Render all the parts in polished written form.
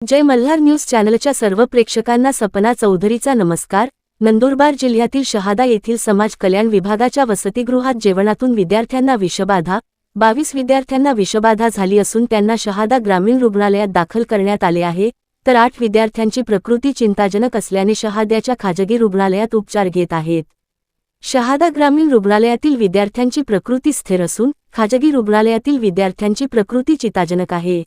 जय Malhar news चॅनलच्या सर्व प्रेक्षकांना सपना चौधरीचा नमस्कार। नंदुरबार जिल्ह्यातील शहादा येथील समाज कल्याण विभागाच्या वसतिगृहात जेवणातून विद्यार्थ्यांना विषबाधा 22 विद्यार्थ्यांना विषबाधा झाली असून त्यांना शहादा ग्रामीण रुग्णालयात दाखल करण्यात आले आहे, तर 8 विद्यार्थ्यांची प्रकृती चिंताजनक असल्याने शहाद्याच्या खाजगी रुग्णालयात उपचार घेत आहेत। शहादा ग्रामीण रुग्णालयातील विद्यार्थ्यांची प्रकृती स्थिर असून खाजगी रुग्णालयातील विद्यार्थ्यांची प्रकृती चिंताजनक आहे।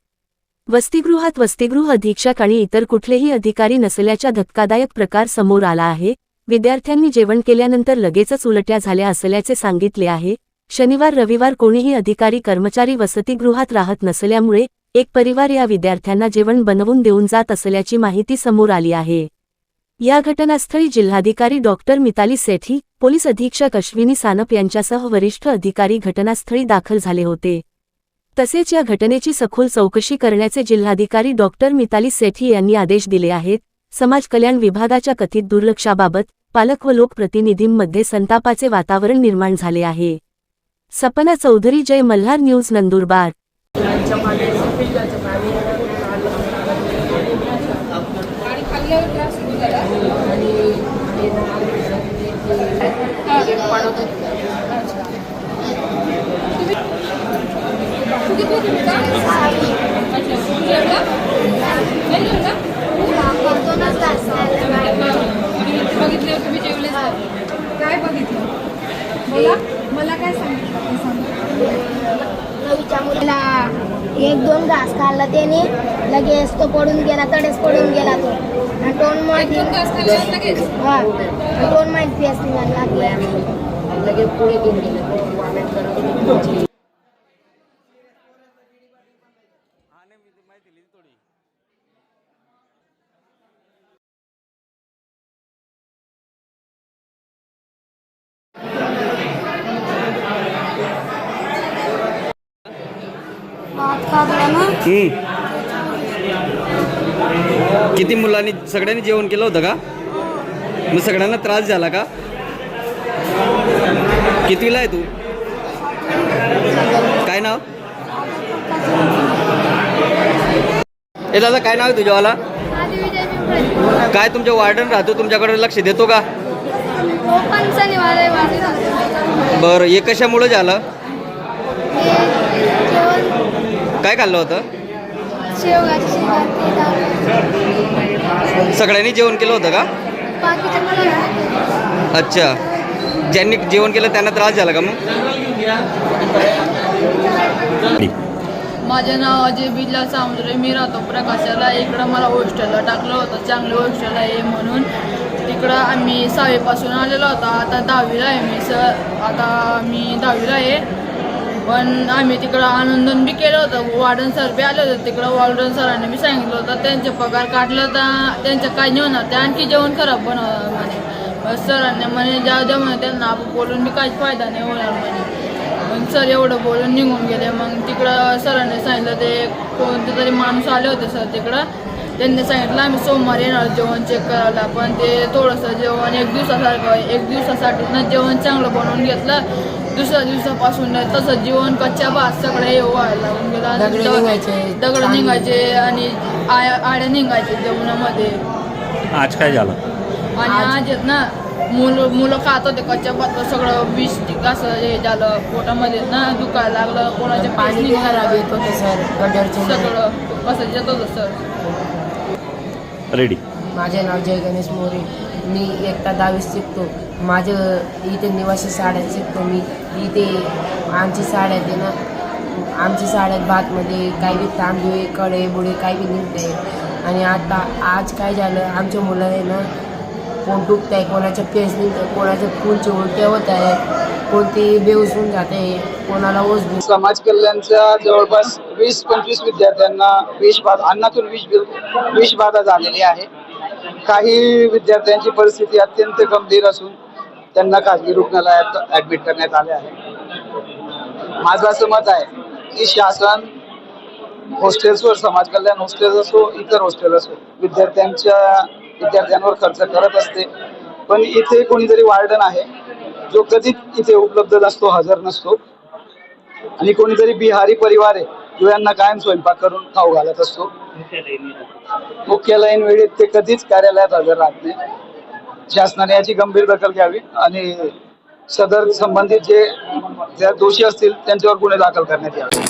वसतिगृहात वसतिगृह अधीक्षक आणि इतर कुठलेही अधिकारी नसल्याचा धक्कादायक प्रकार समोर आला आहे। विद्यार्थ्यांनी जेवण केल्यानंतर लगेचच उलट्या झाल्या असल्याचे सांगितले आहे। शनिवार रविवार कोणीही अधिकारी कर्मचारी वसतिगृहात राहत नसल्यामुळे एक परिवार या विद्यार्थ्यांना जेवण बनवून देऊन जात असल्याची माहिती समोर आली आहे। या घटनास्थळी जिल्हाधिकारी डॉक्टर मिताली सेठी, पोलीस अधीक्षक अश्विनी सानप यांच्यासह वरिष्ठ अधिकारी घटनास्थळी दाखल झाले होते। तसेच या घटनेची सखोल चौकशी करण्याचे जिल्हाधिकारी डॉक्टर मिताली सेठी यांनी आदेश दिले आहेत। समाज कल्याण विभागाच्या कथित दुर्लक्षाबाबत पालक व लोकप्रतिनिधींमध्ये संतापाचे वातावरण निर्माण झाले आहे। सपना चौधरी, जय मल्हार न्यूज, नंदुरबार। मला काय सांगितलं मुलीला 1-2 घास खाल्ला त्याने, लगेच तो पडून गेला, तडेच पडून गेला तो। आणि 2 महिने पेस निघायला लागला, लगेच पुढे गेली। किती मुलांनी सगळ्यांनी जेवण केलं होतं का? मग सगळ्यांना त्रास झाला का? कितवीला आहे तू? काय नाव? ए दादा, काय नाव आहे तुझ्यावाला? काय तुमच्या वार्डन राहतो, तुमच्याकडे लक्ष देतो का? बरं, हे कशामुळे झालं? काय खाल्लं होतं? सगळ्यांनी जेवण केलं होतं का? अच्छा, ज्यांनी जेवण केलं त्यांना त्रास झाला का? मग माझं नाव अजय बिजला सामुद्रे, मी राहतो प्रकाशाला। इकडं मला हॉस्टेलला टाकलं होतं, चांगलं हॉस्टेल आहे म्हणून। तिकडं आम्ही 6वीपासून आलेलो होतो, आता 10वीला आहे मी सर। आता मी 10वीला आहे, पण आम्ही तिकडं आनंदन बी केलं होतं। वार्डन सर बी आले होते तिकडं। वार्डन सरांनी बी सांगितलं होतं त्यांचे पगार काढलं तर त्यांचं काही नाही होणार, ते आणखी जेवण खराब बनवणार म्हणे। सरांनी म्हणे जाऊ द्या म्हणे, त्यांना आपण बोलून बी काहीच फायदा नाही होणार म्हणे। मग सर एवढं बोलून निघून गेले। मग तिकडं सरांनी सांगितलं, ते कोणते तरी माणूस आले होते सर तिकडं, त्यांनी सांगितलं आम्ही सोमवारी येणार जेवण चेक करायला। पण ते थोडंसं जेवण 1 दिवसासाठी ना जेवण चांगलं बनवून घेतलं। दुसऱ्या दिवसापासून तसं जेवण, कच्च्या भात सगळं हे व्हायला लागून गेलं। दगड निघायचे आणि आड्या निघायचे जेवणामध्ये। आज काय झालं? आणि आज येत ना मुलं खात होते कच्च्या भात, सगळं विष असं हे झालं पोटामध्ये ना, दुखायला लागलं, कोणाचे पाणी निघायला येत होते सर, सगळं कसं येत होतं सर। रेडी। माझे नाव जय गणेश मोरे, मी इयत्ता 10वी शिकतो। माझं इथे निवासी शाळेत शिकतो मी। इथे आमची शाळेत आहे ना, आमची शाळेत भातमध्ये काही बी तांदूळ, कडे बुडे काही बी निघते। आणि आता आज काय झालं, आमच्या मुलं आहे ना पोट दुखत आहे, कोणाचं पेस निघतं, कोणाचं फुलचे उलटे होत आहे, कोणती बेउसून जाते, कोणाला ओस। समाज कल्याणच्या जवळपास 20-25 विद्यार्थ्यांना अन्नातून विषबाधा झालेली आहे। काही विद्यार्थ्यांची परिस्थिती अत्यंत गंभीर असून त्यांना खाजगी रुग्णालयात ऍडमिट करण्यात आले आहे। माझं असं मत आहे की शासन हॉस्टेल्सवर, समाज कल्याण हॉस्टेल असो, इतर हॉस्टेल असो, विद्यार्थ्यांवर खर्च करत असते। पण इथे कोणीतरी वार्डन आहे जो कधीच इथे उपलब्ध नसतो, हजर नसतो। आणि कोणीतरी बिहारी परिवार आहे जो यांना कायम स्वयंपाक करून खाऊ घालत असतो. मुख्यालयीन वेळेत ते कधीच कार्यालयात हजर राहत नाही. शासनाने याची गंभीर दखल घ्यावी आणि सदर संबंधित जे दोषी असतील त्यांच्यावर गुन्हे दाखल करण्यात यावे.